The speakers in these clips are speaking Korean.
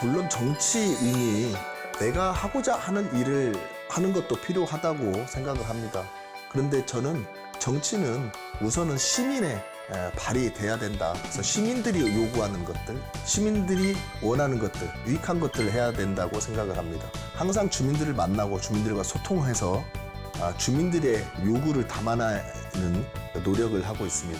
물론 정치인이 내가 하고자 하는 일을 하는 것도 필요하다고 생각을 합니다. 그런데 저는 정치는 우선은 시민의 발휘돼야 된다. 그래서 시민들이 요구하는 것들, 시민들이 원하는 것들, 유익한 것들을 해야 된다고 생각을 합니다. 항상 주민들을 만나고 주민들과 소통해서 주민들의 요구를 담아내는 노력을 하고 있습니다.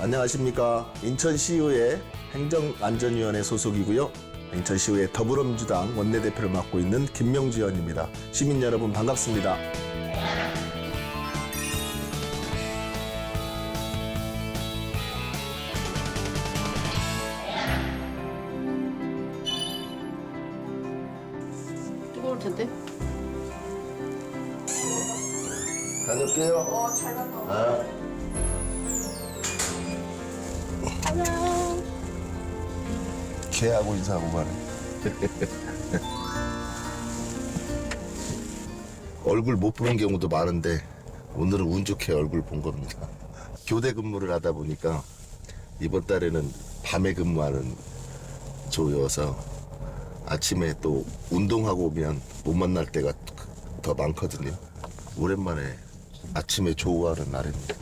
안녕하십니까. 인천시의회 행정안전위원회 소속이고요. 인천시의회 더불어민주당 원내대표를 맡고 있는 김명주 의원입니다. 시민 여러분 반갑습니다. 뜨거울 텐데. 다녀올게요. 잘 갔다 와. 개하고 인사하고 가네. 얼굴 못 보는 경우도 많은데 오늘은 운 좋게 얼굴 본 겁니다. 교대 근무를 하다 보니까 이번 달에는 밤에 근무하는 조여서 아침에 또 운동하고 오면 못 만날 때가 더 많거든요. 오랜만에 아침에 조우하는 날입니다.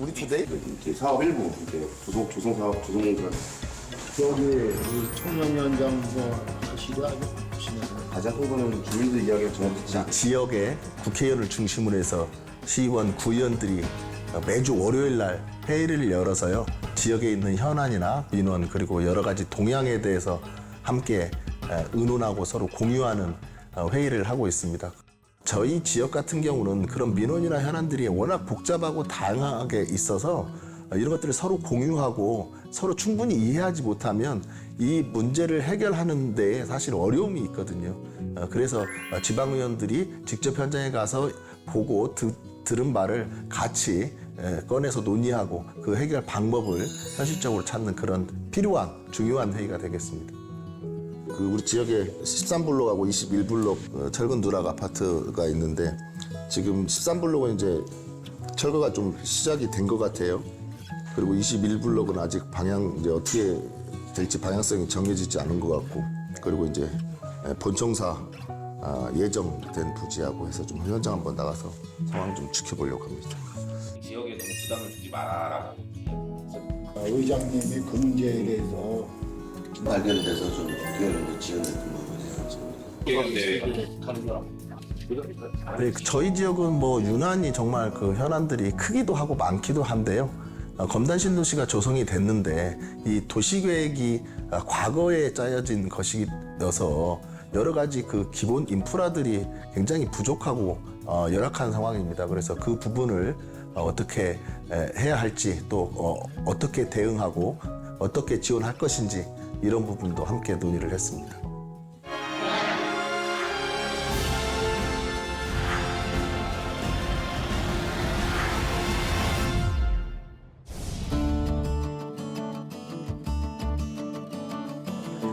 우리 투데이? 이제 사업 일부 이제 조성 사업 조성 공사 저기 우리 청년위원장 뭐 하시려 하시는 가장 큰 거는 주민들 이야기가 전혀 듣지 않. 지역의 국회의원을 중심으로 해서 시의원, 구의원들이 매주 월요일 날 회의를 열어서요. 지역에 있는 현안이나 민원 그리고 여러 가지 동향에 대해서 함께 의논하고 서로 공유하는 회의를 하고 있습니다. 저희 지역 같은 경우는 그런 민원이나 현안들이 워낙 복잡하고 다양하게 있어서 이런 것들을 서로 공유하고 서로 충분히 이해하지 못하면 이 문제를 해결하는 데 사실 어려움이 있거든요. 그래서 지방의원들이 직접 현장에 가서 보고 들은 말을 같이 꺼내서 논의하고 그 해결 방법을 현실적으로 찾는 그런 필요한 중요한 회의가 되겠습니다. 우리 지역에 13블록하고 21블록 철근 누락 아파트가 있는데 지금 13블록은 이제 철거가 좀 시작이 된 것 같아요. 그리고 21블록은 아직 이제 어떻게 될지 방향성이 정해지지 않은 것 같고, 그리고 이제 본청사 예정된 부지하고 해서 좀 현장 한번 나가서 상황 좀 지켜보려고 합니다. 지역에 너무 부담을 주지 마라라고. 의장님이 그 문제에 대해서 발견돼서 좀 어떻게 지원을 네, 저희 지역은 뭐 유난히 정말 그 현안들이 크기도 하고 많기도 한데요. 검단신도시가 조성이 됐는데 이 도시계획이 과거에 짜여진 것이어서 여러 가지 그 기본 인프라들이 굉장히 부족하고 열악한 상황입니다. 그래서 그 부분을 어떻게 해야 할지 또 어떻게 대응하고 어떻게 지원할 것인지 이런 부분도 함께 논의를 했습니다.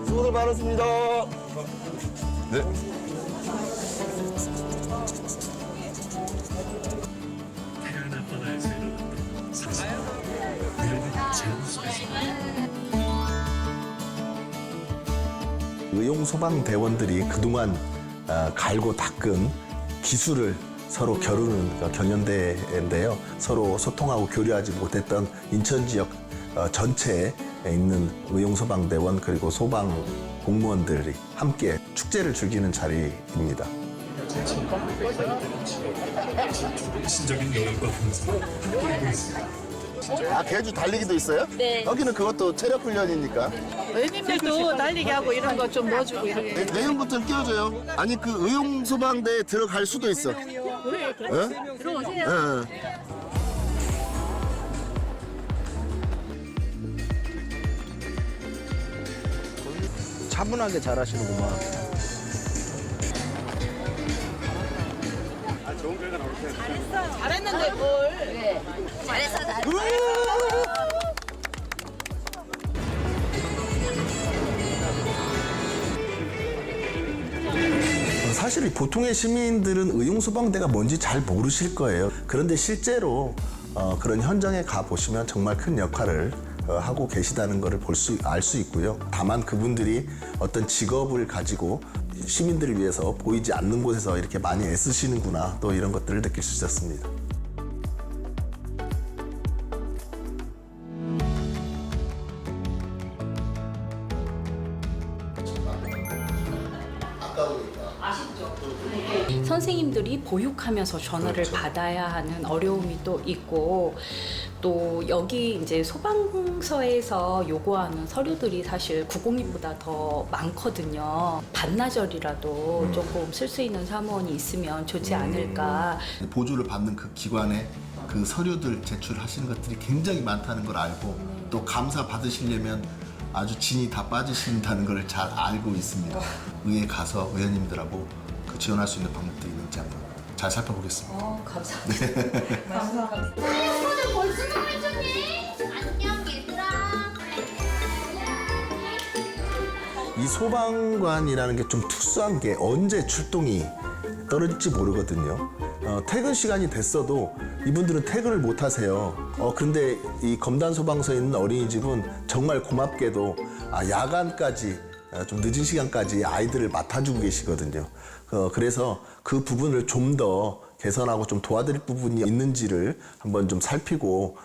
수고들 많았습니다. 네. 태어난 바다에서 일어났던 사상 위험한 자연 속에서 의용소방대원들이 그동안 갈고 닦은 기술을 서로 겨루는 경연대회인데요. 서로 소통하고 교류하지 못했던 인천 지역 전체에 있는 의용소방대원 그리고 소방 공무원들이 함께 축제를 즐기는 자리입니다. 신적인 여유가 분산 뿌리고 있습니다. 개주 달리기도 있어요? 네. 여기는 그것도 체력 훈련이니까. 의원님들도 달리기 하고 이런 거 좀 넣어주고 이렇게. 내년부터는 끼워줘요. 아니 그 의용소방대에 들어갈 수도 있어. 그래, 들어오세요. 응. 차분하게 잘하시는구만. 잘했는데 뭘. 잘했어. 사실 보통의 시민들은 의용소방대가 뭔지 잘 모르실 거예요. 그런데 실제로 그런 현장에 가 보시면 정말 큰 역할을 하고 계시다는 것을 알 수 있고요. 다만 그분들이 어떤 직업을 가지고 시민들을 위해서 보이지 않는 곳에서 이렇게 많이 애쓰시는구나, 또 이런 것들을 느낄 수 있었습니다. 선생님들이 보육하면서 전화를 받아야 하는 어려움이 또 있고, 또 여기 이제 소방서에서 요구하는 서류들이 사실 902보다 더 많거든요. 반나절이라도 조금 쓸 수 있는 사무원이 있으면 좋지 않을까. 보조를 받는 그 기관에 그 서류들 제출하시는 것들이 굉장히 많다는 걸 알고, 또 감사 받으시려면 아주 진이 다 빠지신다는 걸 잘 알고 있습니다. 의회 가서 의원님들하고 그 지원할 수 있는 방법들이 있는지 한번 잘 살펴보겠습니다. 감사합니다. 오늘 벌써 나와 있었네. 안녕 얘들아. 이 소방관이라는 게 좀 특수한 게 언제 출동이 떨어질지 모르거든요. 퇴근 시간이 됐어도 이분들은 퇴근을 못 하세요. 근데 이 검단 소방서에 있는 어린이집은 정말 고맙게도 야간까지 좀 늦은 시간까지 아이들을 맡아주고 계시거든요. 그래서 그 부분을 좀 더 개선하고 좀 도와드릴 부분이 있는지를 한번 좀 살피고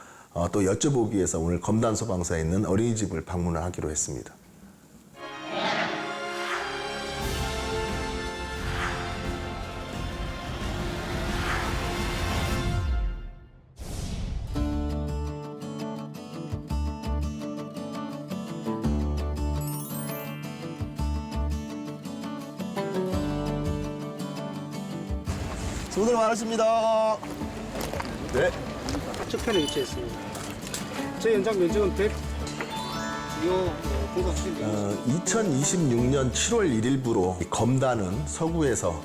또 여쭤보기 위해서 오늘 검단 소방서에 있는 어린이집을 방문을 하기로 했습니다. 수고들 많으십니다. 네. 측편에 위치했습니다. 제 연장 면적은 100. 공사 수준입니다. 2026년 7월 1일부로 검단은 서구에서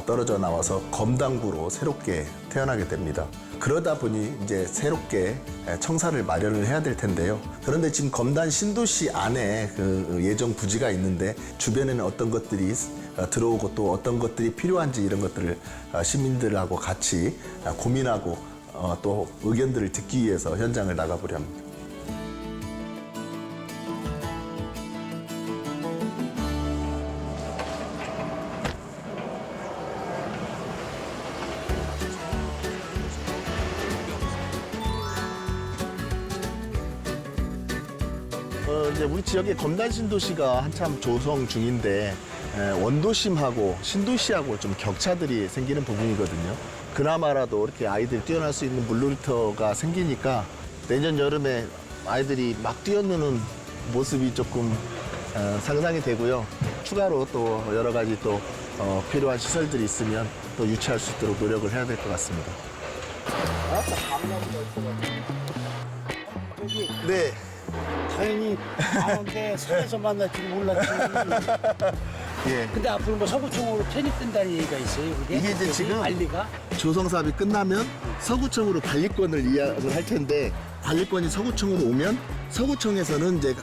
떨어져 나와서 검단구로 새롭게 태어나게 됩니다. 그러다 보니 이제 새롭게 청사를 마련을 해야 될 텐데요. 그런데 지금 검단 신도시 안에 그 예정 부지가 있는데 주변에는 어떤 것들이 들어오고 또 어떤 것들이 필요한지 이런 것들을 시민들하고 같이 고민하고 또 의견들을 듣기 위해서 현장을 나가보려 합니다. 이제 우리 지역에 검단 신도시가 한참 조성 중인데 원도심하고 신도시하고 좀 격차들이 생기는 부분이거든요. 그나마라도 이렇게 아이들이 뛰어날 수 있는 물놀이터가 생기니까 내년 여름에 아이들이 막 뛰어노는 모습이 조금 상상이 되고요. 추가로 또 여러 가지 또 필요한 시설들이 있으면 또 유치할 수 있도록 노력을 해야 될 것 같습니다. 네. 당연히 아는데 서에서 만날 줄 몰랐지. 예. 근데 앞으로 뭐 서구청으로 편입된다는 얘기가 있어요. 그게? 이게 이제 지금 관리가? 조성 사업이 끝나면 서구청으로 관리권을 이양을 할 텐데, 관리권이 서구청으로 오면 서구청에서는 이제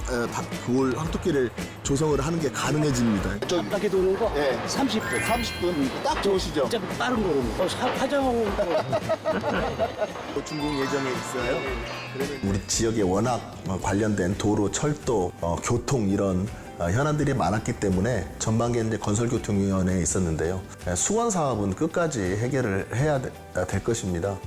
그걸 황토끼를 조성을 하는 게 가능해집니다. 한 바퀴 도는 거? 예. 30분. 30분 딱 좋으시죠? 진짜 빠른 거로. 화장하고 준공 예정에 있어요. 우리 지역에 워낙 관련된 도로, 철도, 교통 이런 현안들이 많았기 때문에 전반기에 이제 건설교통위원회에 있었는데요. 수건 사업은 끝까지 해결을 해야 될 것입니다.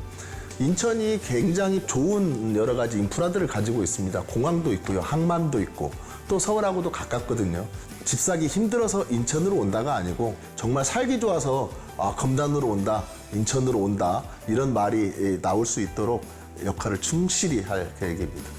인천이 굉장히 좋은 여러 가지 인프라들을 가지고 있습니다. 공항도 있고요, 항만도 있고, 또 서울하고도 가깝거든요. 집 사기 힘들어서 인천으로 온다가 아니고 정말 살기 좋아서 검단으로 온다, 인천으로 온다 이런 말이 나올 수 있도록 역할을 충실히 할 계획입니다.